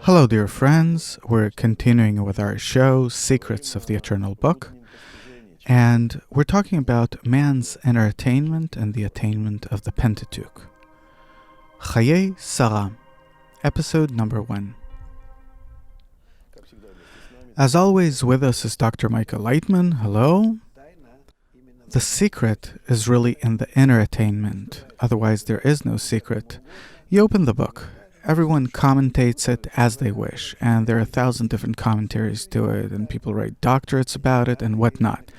Hello, dear friends. We're continuing with our show, Secrets of the Eternal Book. And we're talking about man's inner attainment and the attainment of the Pentateuch. Chayei Sarah, episode number 1. As always, with us is Dr. Michael Lightman. Hello. The secret is really in the inner attainment. Otherwise, there is no secret. You open the book. Everyone commentates it as they wish, and there are 1,000 different commentaries to it, and people write doctorates about it and whatnot.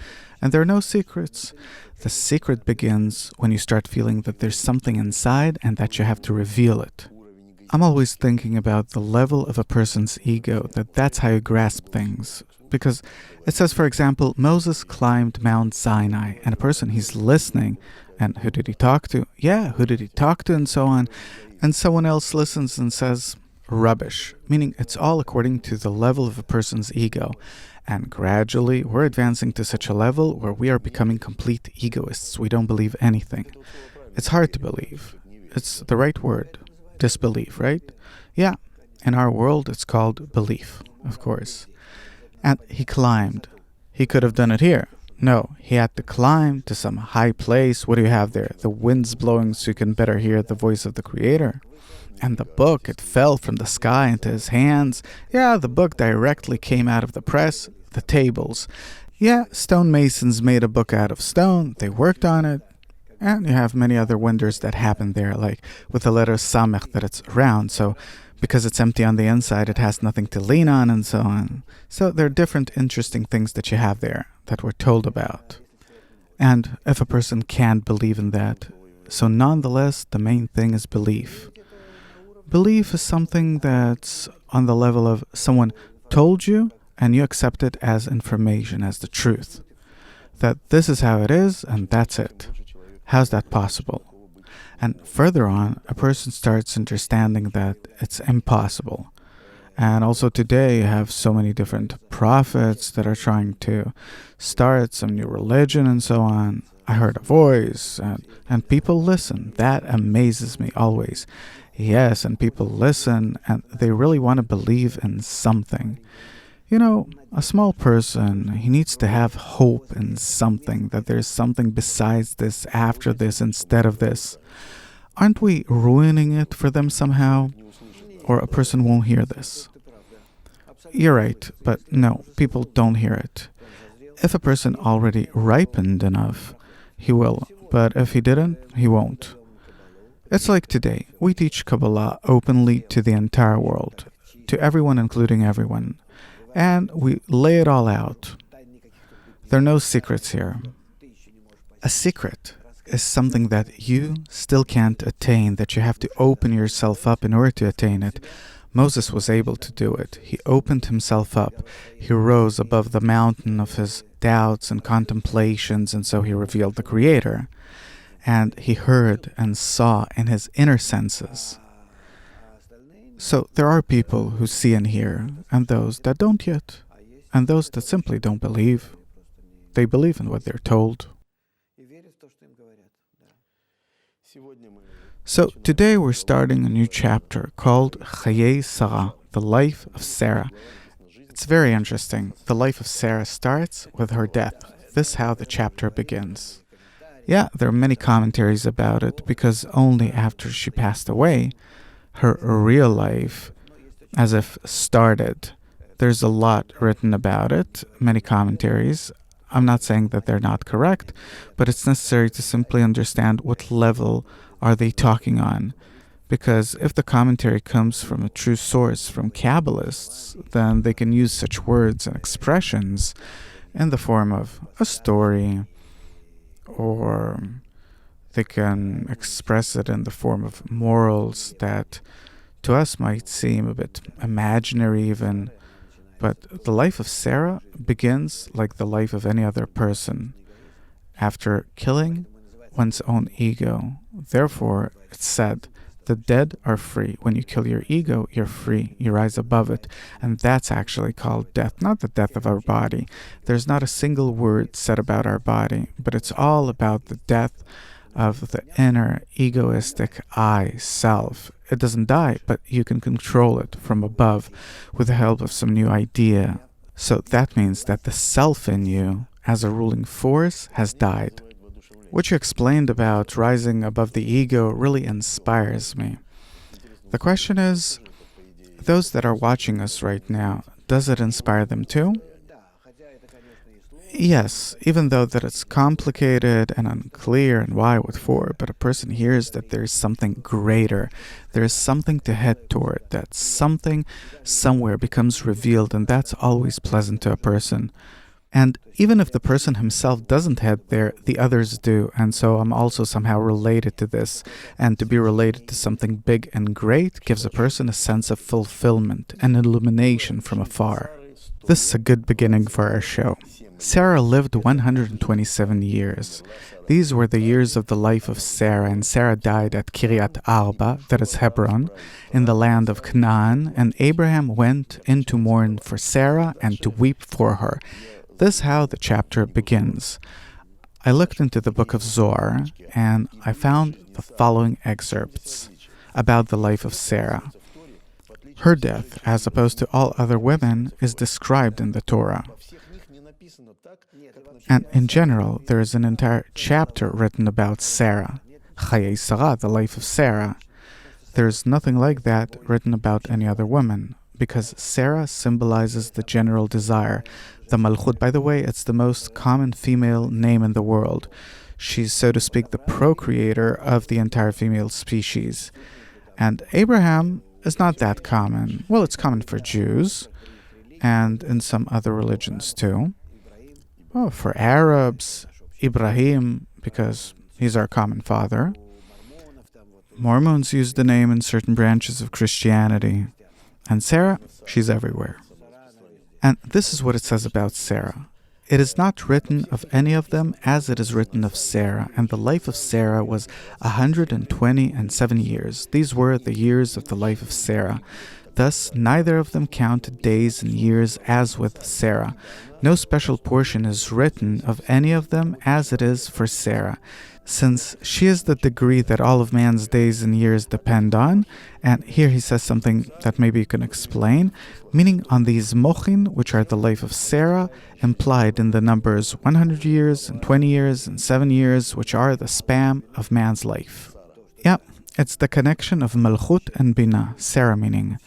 And there are no secrets. The secret begins when you start feeling that there's something inside and that you have to reveal it. I'm always thinking about the level of a person's ego, that's how you grasp things. Because it says, for example, Moses climbed Mount Sinai, and a person, he's listening, and who did he talk to? Who did he talk to, and so on. And someone else listens and says, rubbish, meaning it's all according to the level of a person's ego. And gradually, we're advancing to such a level where we are becoming complete egoists. We don't believe anything. It's hard to believe. It's the right word, disbelief, right? Yeah, in our world, it's called belief, of course. And he climbed. He could have done it here. No, he had to climb to some high place. What do you have there? The wind's blowing so you can better hear the voice of the Creator. And the book, it fell from the sky into his hands. Yeah, the book directly came out of the press, the tables. Yeah, stonemasons made a book out of stone. They worked on it. And you have many other wonders that happen there, like with the letter Samech, that it's round. So because it's empty on the inside, it has nothing to lean on and so on. So there are different interesting things that you have there that we're told about. And if a person can't believe in that, so nonetheless, the main thing is belief. Belief is something that's on the level of someone told you and you accept it as information, as the truth. That this is how it is and that's it. How's that possible? And further on, a person starts understanding that it's impossible. And also today you have so many different prophets that are trying to start some new religion and so on. I heard a voice and people listen. That amazes me always. Yes, and people listen and they really want to believe in something. You know, a small person, he needs to have hope in something, that there's something besides this, after this, instead of this. Aren't we ruining it for them somehow? Or a person won't hear this? You're right, but no, people don't hear it. If a person already ripened enough, he will, but if he didn't, he won't. It's like today, we teach Kabbalah openly to the entire world, to everyone including everyone, and we lay it all out. There are no secrets here. A secret is something that you still can't attain, that you have to open yourself up in order to attain it. Moses was able to do it. He opened himself up. He rose above the mountain of his doubts and contemplations, and so he revealed the Creator. And he heard and saw in his inner senses. So there are people who see and hear, and those that don't yet, and those that simply don't believe. They believe in what they're told. So today we're starting a new chapter called Chayei Sarah, the life of Sarah. It's very interesting. The life of Sarah starts with her death. This is how the chapter begins. Yeah, there are many commentaries about it, because only after she passed away, her real life, as if started. There's a lot written about it, many commentaries. I'm not saying that they're not correct, but it's necessary to simply understand what level are they talking on. Because if the commentary comes from a true source, from Kabbalists, then they can use such words and expressions in the form of a story, or they can express it in the form of morals that to us might seem a bit imaginary even. But the life of Sarah begins like the life of any other person, after killing one's own ego. Therefore, it's said, the dead are free. When you kill your ego, you're free. You rise above it. And that's actually called death, not the death of our body. There's not a single word said about our body, but it's all about the death of the inner egoistic I, self. It doesn't die, but you can control it from above with the help of some new idea. So that means that the self in you, as a ruling force, has died. What you explained about rising above the ego really inspires me. The question is, those that are watching us right now, does it inspire them too? Yes, even though that it's complicated and unclear and why, what for, but a person hears that there's something greater, there's something to head toward, that something somewhere becomes revealed, and that's always pleasant to a person. And even if the person himself doesn't head there, the others do, and so I'm also somehow related to this. And to be related to something big and great gives a person a sense of fulfillment and illumination from afar. This is a good beginning for our show. Sarah lived 127 years. These were the years of the life of Sarah, and Sarah died at Kiryat Arba, that is Hebron, in the land of Canaan, and Abraham went in to mourn for Sarah and to weep for her. This is how the chapter begins. I looked into the book of Zohar, and I found the following excerpts about the life of Sarah. Her death, as opposed to all other women, is described in the Torah. And in general, there is an entire chapter written about Sarah, Chayei Sarah, the life of Sarah. There is nothing like that written about any other woman, because Sarah symbolizes the general desire. The Malchut, by the way, it's the most common female name in the world. She's, so to speak, the procreator of the entire female species. And Abraham is not that common. Well, it's common for Jews, and in some other religions too. Oh, for Arabs, Ibrahim, because he's our common father. Mormons use the name in certain branches of Christianity. And Sarah, she's everywhere. And this is what it says about Sarah. It is not written of any of them as it is written of Sarah, and the life of Sarah was 127 years. These were the years of the life of Sarah. Thus, neither of them counted days and years as with Sarah. No special portion is written of any of them as it is for Sarah, since she is the degree that all of man's days and years depend on. And here he says something that maybe you can explain, meaning on these mochin, which are the life of Sarah, implied in the numbers 100 years and 20 years and 7 years, which are the span of man's life. Yeah, it's the connection of Malchut and Bina, Sarah meaning,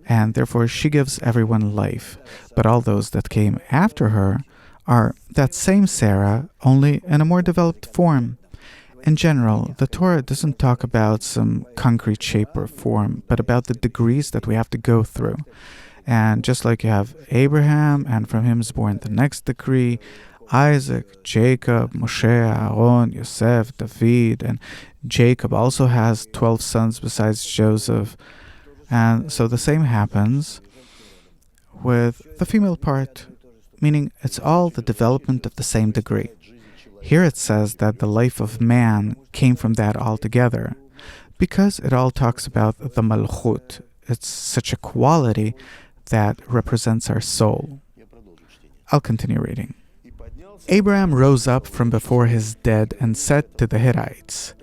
and therefore she gives everyone life. But all those that came after her are that same Sarah, only in a more developed form. In general, the Torah doesn't talk about some concrete shape or form, but about the degrees that we have to go through. And just like you have Abraham, and from him is born the next degree, Isaac, Jacob, Moshe, Aaron, Yosef, David, and Jacob also has 12 sons besides Joseph. And so the same happens with the female part, meaning it's all the development of the same degree. Here it says that the life of man came from that altogether, because it all talks about the Malchut. It's such a quality that represents our soul. I'll continue reading. Abraham rose up from before his dead and said to the Hittites,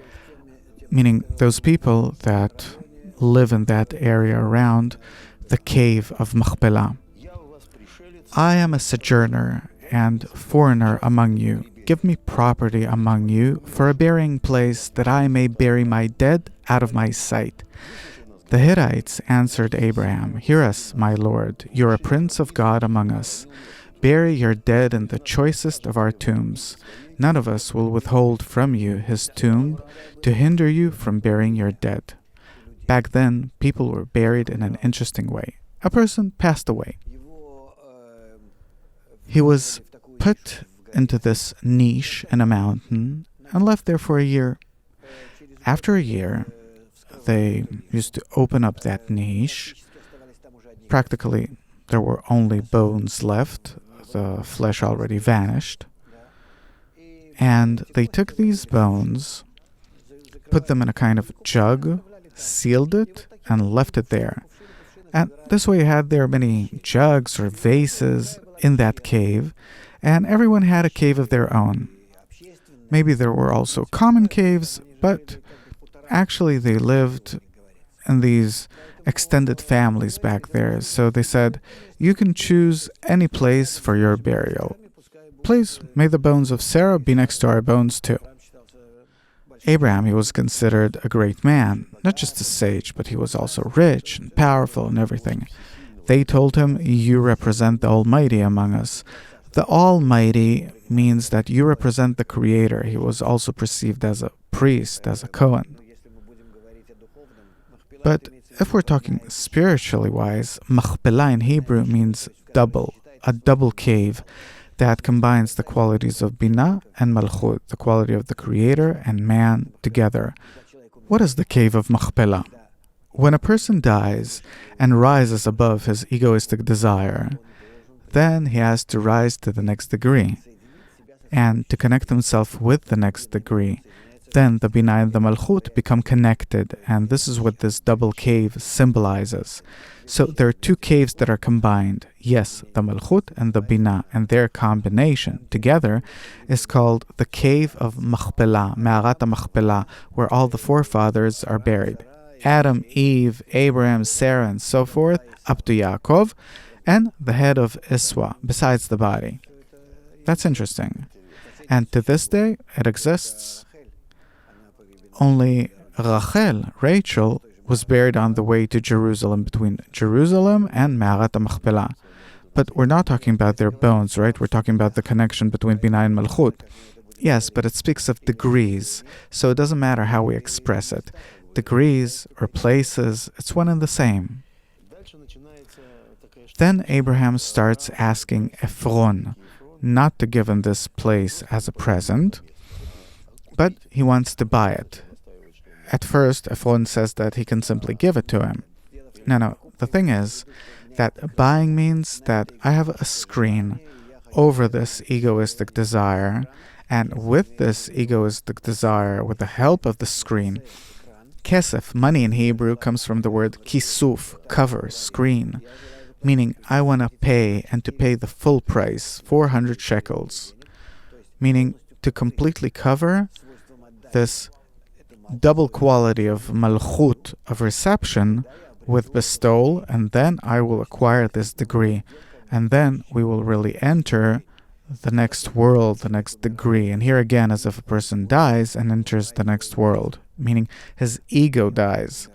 meaning those people that live in that area around the cave of Machpelah, I am a sojourner and foreigner among you. Give me property among you for a burying place, that I may bury my dead out of my sight. The Hittites answered Abraham, Hear us, my lord, you are a prince of God among us. Bury your dead in the choicest of our tombs. None of us will withhold from you his tomb to hinder you from burying your dead. Back then, people were buried in an interesting way. A person passed away. He was put into this niche in a mountain and left there for a year. After a year, they used to open up that niche. Practically, there were only bones left. The flesh already vanished. And they took these bones, put them in a kind of jug, sealed it, and left it there. And this way you had there many jugs or vases in that cave, and everyone had a cave of their own. Maybe there were also common caves, but actually they lived in these extended families back there. So they said, you can choose any place for your burial. Please, may the bones of Sarah be next to our bones too. Abraham, he was considered a great man, not just a sage, but he was also rich and powerful and everything. They told him, you represent the Almighty among us. The Almighty means that you represent the Creator. He was also perceived as a priest, as a Kohen. But if we're talking spiritually wise, Machpelah in Hebrew means double, a double cave that combines the qualities of Binah and Malchut, the quality of the Creator and man together. What is the cave of Machpelah? When a person dies and rises above his egoistic desire, then he has to rise to the next degree and to connect himself with the next degree. Then the Binah and the Malchut become connected, and this is what this double cave symbolizes. So there are two caves that are combined. Yes, the Malchut and the Binah, and their combination together is called the cave of Machpelah, Me'arat Machpelah, where all the forefathers are buried. Adam, Eve, Abraham, Sarah, and so forth, up to Yaakov, and the head of Iswa, besides the body. That's interesting. And to this day, it exists. Only Rachel, was buried on the way to Jerusalem, between Jerusalem and Me'arat Machpelah. But we're not talking about their bones, right? We're talking about the connection between Binah and Malchut. Yes, but it speaks of degrees, so it doesn't matter how we express it. Degrees or places, it's one and the same. Then Abraham starts asking Ephron not to give him this place as a present, but he wants to buy it. At first, Ephron says that he can simply give it to him. No, the thing is that buying means that I have a screen over this egoistic desire, and with this egoistic desire, with the help of the screen, kesef, money in Hebrew, comes from the word kisuf, cover, screen, meaning I want to pay, and to pay the full price, 400 shekels, meaning to completely cover this double quality of malchut, of reception, with bestowal, and then I will acquire this degree, and then we will really enter the next world, the next degree. And here again, as if a person dies and enters the next world, meaning his ego dies.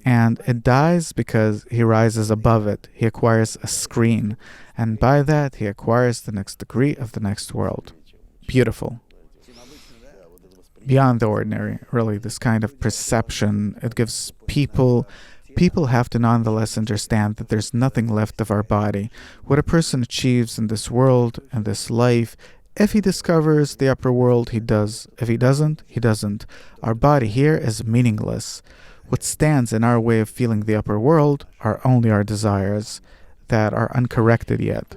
And it dies because he rises above it. He acquires a screen, and by that he acquires the next degree of the next world. Beautiful. Beyond the ordinary, really, this kind of perception, it gives people have to nonetheless understand that there's nothing left of our body. What a person achieves in this world, in this life, if he discovers the upper world, he does. If he doesn't, he doesn't. Our body here is meaningless. What stands in our way of feeling the upper world are only our desires that are uncorrected yet.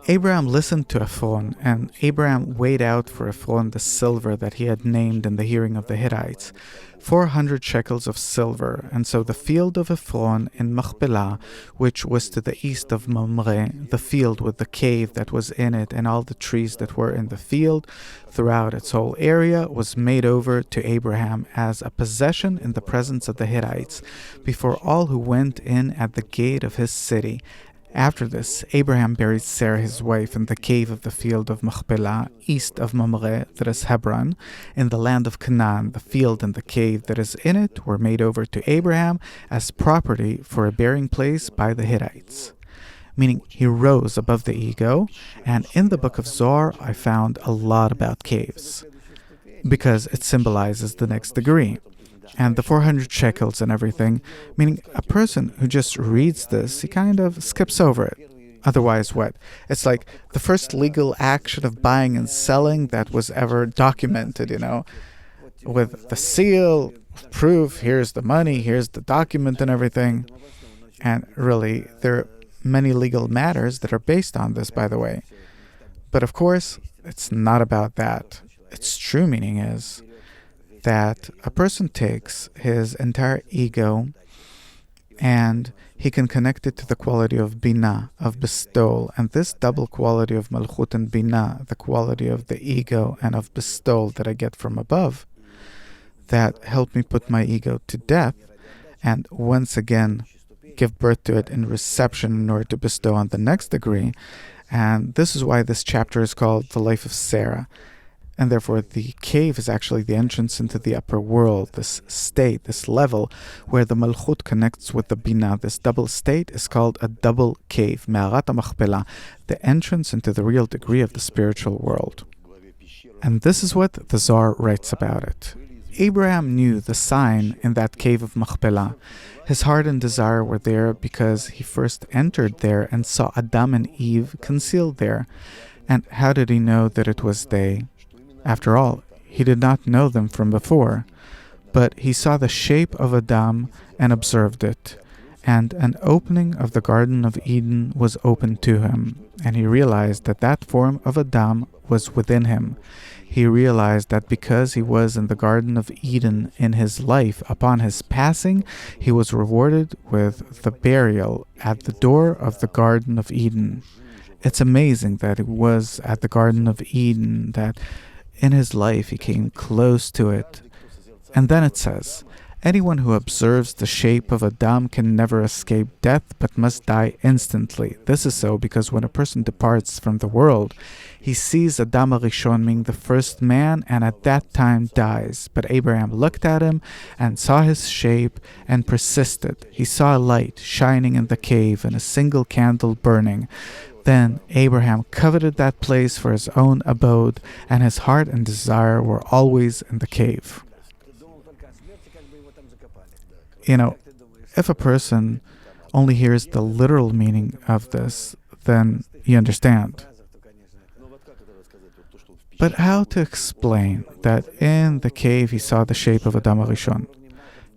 Abraham listened to Ephron, and Abraham weighed out for Ephron the silver that he had named in the hearing of the Hittites, 400 shekels of silver. And so the field of Ephron in Machpelah, which was to the east of Mamre, the field with the cave that was in it and all the trees that were in the field throughout its whole area, was made over to Abraham as a possession in the presence of the Hittites, before all who went in at the gate of his city. After this, Abraham buried Sarah his wife in the cave of the field of Machpelah, east of Mamre, that is Hebron, in the land of Canaan. The field and the cave that is in it were made over to Abraham as property for a burying place by the Hittites. Meaning he rose above the ego, and in the book of Zohar I found a lot about caves, because it symbolizes the next degree. And the 400 shekels and everything, meaning a person who just reads this, he kind of skips over it. Otherwise, what? It's like the first legal action of buying and selling that was ever documented, with the seal, proof, here's the money, here's the document and everything. And really, there are many legal matters that are based on this, by the way. But of course, it's not about that. Its true meaning is that a person takes his entire ego and he can connect it to the quality of Binah, of bestowal. And this double quality of Malchut and Binah, the quality of the ego and of bestowal that I get from above, that help me put my ego to death and once again give birth to it in reception in order to bestow on the next degree. And this is why this chapter is called The Life of Sarah. And therefore, the cave is actually the entrance into the upper world, this state, this level, where the Malchut connects with the Binah. This double state is called a double cave, Me'arat Machpelah, the entrance into the real degree of the spiritual world. And this is what the Zohar writes about it. Abraham knew the sign in that cave of Machpelah. His heart and desire were there because he first entered there and saw Adam and Eve concealed there. And how did he know that it was they? After all, he did not know them from before, but he saw the shape of Adam and observed it, and an opening of the Garden of Eden was opened to him, and he realized that that form of Adam was within him. He realized that because he was in the Garden of Eden in his life, upon his passing, he was rewarded with the burial at the door of the Garden of Eden. It's amazing that it was at the Garden of Eden that in his life he came close to it. And then it says, anyone who observes the shape of Adam can never escape death but must die instantly. This is so because when a person departs from the world, he sees Adam HaRishon, meaning the first man, and at that time dies. But Abraham looked at him and saw his shape and persisted. He saw a light shining in the cave and a single candle burning. Then Abraham coveted that place for his own abode, and his heart and desire were always in the cave. If a person only hears the literal meaning of this, then you understand. But how to explain that in the cave he saw the shape of Adam HaRishon?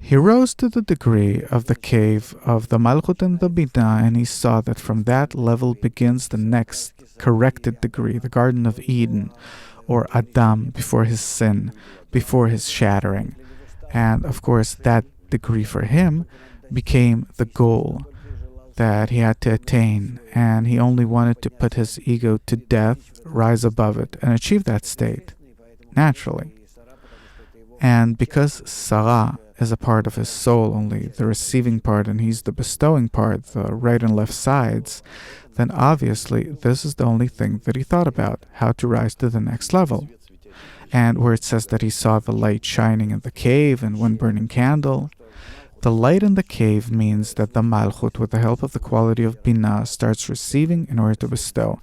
He rose to the degree of the cave of the Malchut and the Binah, and he saw that from that level begins the next corrected degree, the Garden of Eden, or Adam before his sin, before his shattering. And of course, that degree for him became the goal that he had to attain, and he only wanted to put his ego to death, rise above it, and achieve that state, naturally. And because Sarah is a part of his soul, only the receiving part, and he's the bestowing part, the right and left sides, then obviously this is the only thing that he thought about, how to rise to the next level. And where it says that he saw the light shining in the cave and one burning candle, the light in the cave means that the Malchut, with the help of the quality of Binah, starts receiving in order to bestow.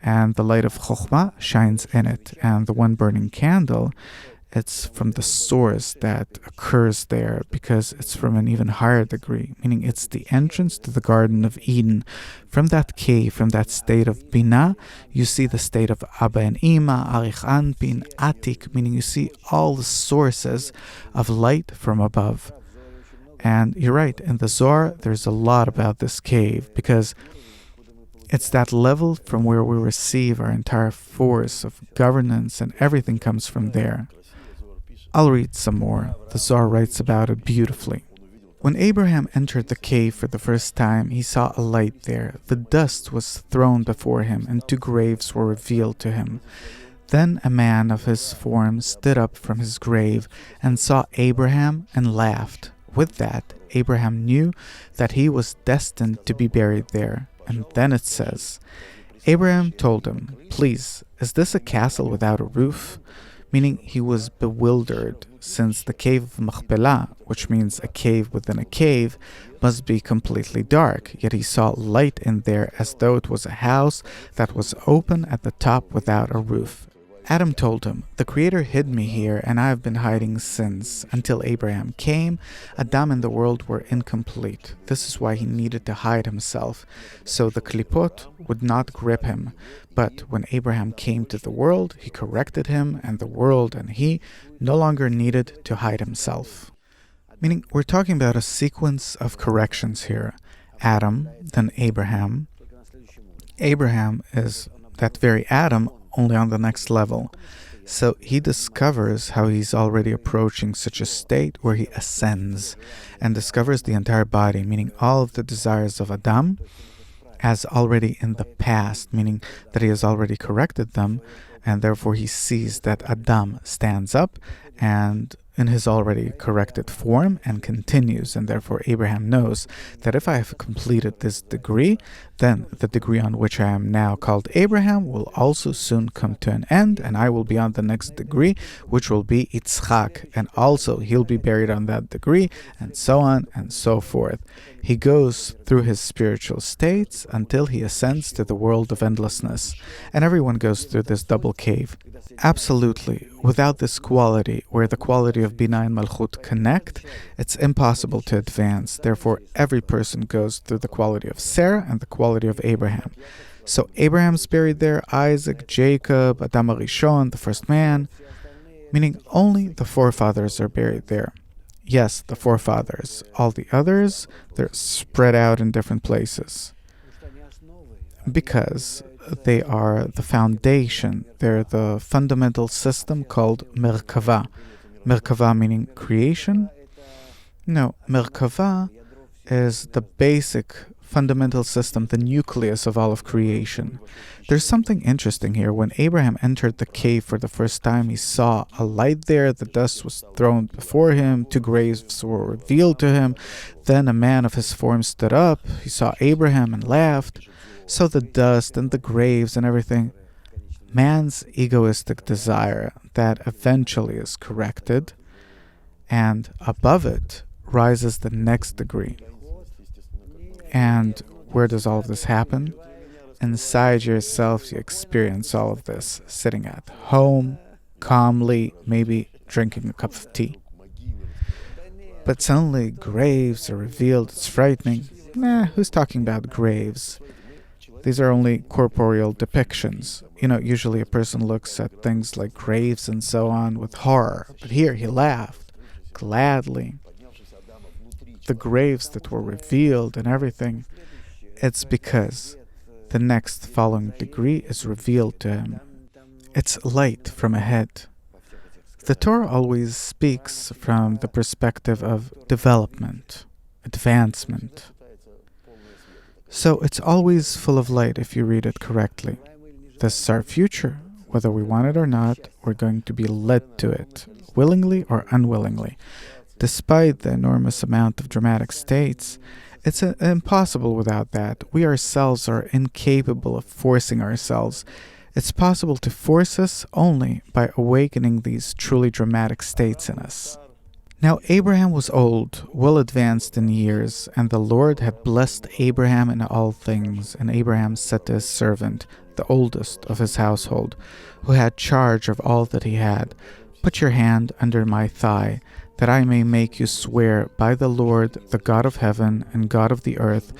And the light of Chokhmah shines in it. And the one burning candle, it's from the source that occurs there, because it's from an even higher degree, meaning it's the entrance to the Garden of Eden. From that cave, from that state of Binah, you see the state of Abba and Ima, Arich Anpin, Atik, meaning you see all the sources of light from above. And you're right, in the Zohar, there's a lot about this cave, because it's that level from where we receive our entire force of governance, and everything comes from there. I'll read some more. The Zohar writes about it beautifully. When Abraham entered the cave for the first time, he saw a light there. The dust was thrown before him, and 2 graves were revealed to him. Then a man of his form stood up from his grave and saw Abraham and laughed. With that, Abraham knew that he was destined to be buried there. And then it says, Abraham told him, "Please, is this a castle without a roof?" Meaning he was bewildered, since the cave of Machpelah, which means a cave within a cave, must be completely dark, yet he saw light in there as though it was a house that was open at the top without a roof. Adam told him, "The Creator hid me here, and I have been hiding since. Until Abraham came, Adam and the world were incomplete. This is why he needed to hide himself, so the klipot would not grip him. But when Abraham came to the world, he corrected him, and the world and he no longer needed to hide himself." Meaning, we're talking about a sequence of corrections here. Adam, then Abraham. Abraham is that very Adam, only on the next level. So he discovers how he's already approaching such a state where he ascends and discovers the entire body, meaning all of the desires of Adam, as already in the past, meaning that he has already corrected them, and therefore he sees that Adam stands up and in his already corrected form and continues, and therefore Abraham knows that if I have completed this degree, then the degree on which I am now called Abraham will also soon come to an end, and I will be on the next degree, which will be Yitzchak, and also he'll be buried on that degree, and so on and so forth. He goes through his spiritual states until he ascends to the world of endlessness, and everyone goes through this double cave. Absolutely, without this quality, where the quality of Bina and Malchut connect, it's impossible to advance. Therefore, every person goes through the quality of Sarah and the quality of Abraham. So Abraham's buried there, Isaac, Jacob, Adam HaRishon, the first man, meaning only the forefathers are buried there. Yes, the forefathers. All the others, they're spread out in different places, because they are the foundation. They're the fundamental system called Merkava. Merkava meaning creation? No, Merkava is the basic fundamental system, the nucleus of all of creation. There's something interesting here. When Abraham entered the cave for the first time, he saw a light there, the dust was thrown before him, 2 graves were revealed to him. Then a man of his form stood up, he saw Abraham and laughed. So the dust and the graves and everything, man's egoistic desire that eventually is corrected, and above it rises the next degree. And where does all of this happen? Inside yourself, you experience all of this, sitting at home, calmly, maybe drinking a cup of tea. But suddenly graves are revealed, it's frightening. Nah, who's talking about graves? These are only corporeal depictions. Usually a person looks at things like graves and so on with horror. But here he laughed, gladly. The graves that were revealed and everything, it's because the next following degree is revealed to him. It's light from ahead. The Torah always speaks from the perspective of development, advancement. So it's always full of light if you read it correctly. This is our future. Whether we want it or not, we're going to be led to it, willingly or unwillingly. Despite the enormous amount of dramatic states, it's impossible without that. We ourselves are incapable of forcing ourselves. It's possible to force us only by awakening these truly dramatic states in us. Now Abraham was old, well advanced in years, and the Lord had blessed Abraham in all things. And Abraham said to his servant, the oldest of his household, who had charge of all that he had, "Put your hand under my thigh, that I may make you swear by the Lord, the God of heaven and God of the earth,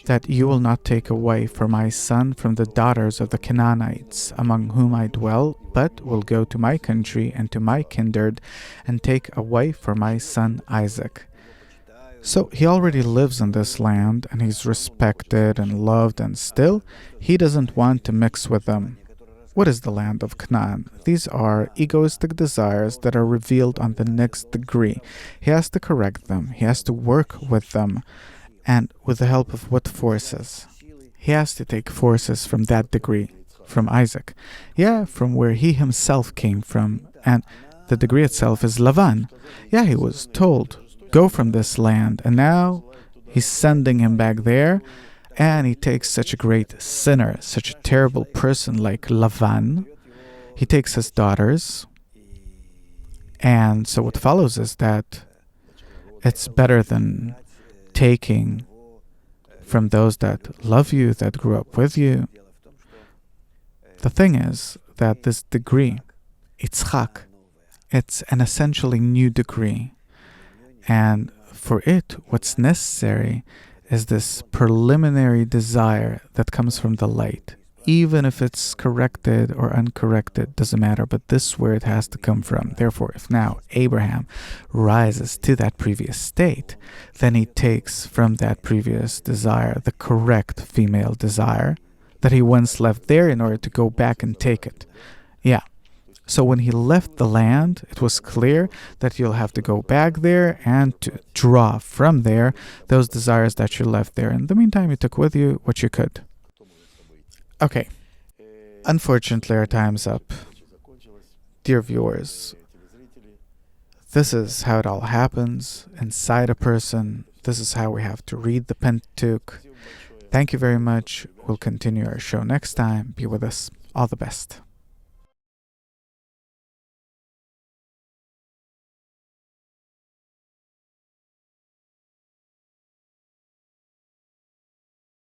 that you will not take away for my son from the daughters of the Canaanites, among whom I dwell, but will go to my country and to my kindred, and take a wife for my son Isaac." So he already lives in this land, and he's respected and loved, and still he doesn't want to mix with them. What is the land of Canaan? These are egoistic desires that are revealed on the next degree. He has to correct them. He has to work with them. And with the help of what forces? He has to take forces from that degree, from Isaac. Yeah, from where he himself came from. And the degree itself is Lavan. Yeah, he was told, go from this land. And now he's sending him back there. And he takes such a great sinner, such a terrible person like Lavan. He takes his daughters. And so what follows is that it's better than taking from those that love you, that grew up with you. The thing is that this degree, Yitzchak, it's an essentially new degree. And for it, what's necessary is this preliminary desire that comes from the light. Even if it's corrected or uncorrected, doesn't matter, but this is where it has to come from. Therefore, if now Abraham rises to that previous state, then he takes from that previous desire the correct female desire that he once left there in order to go back and take it. Yeah. So when he left the land, it was clear that you'll have to go back there and to draw from there those desires that you left there. In the meantime, you took with you what you could. Okay. Unfortunately, our time's up. Dear viewers, This is how it all happens inside a person. This is how we have to read the Pentateuch. Thank you very much. We'll continue our show next time. Be with us. All the best.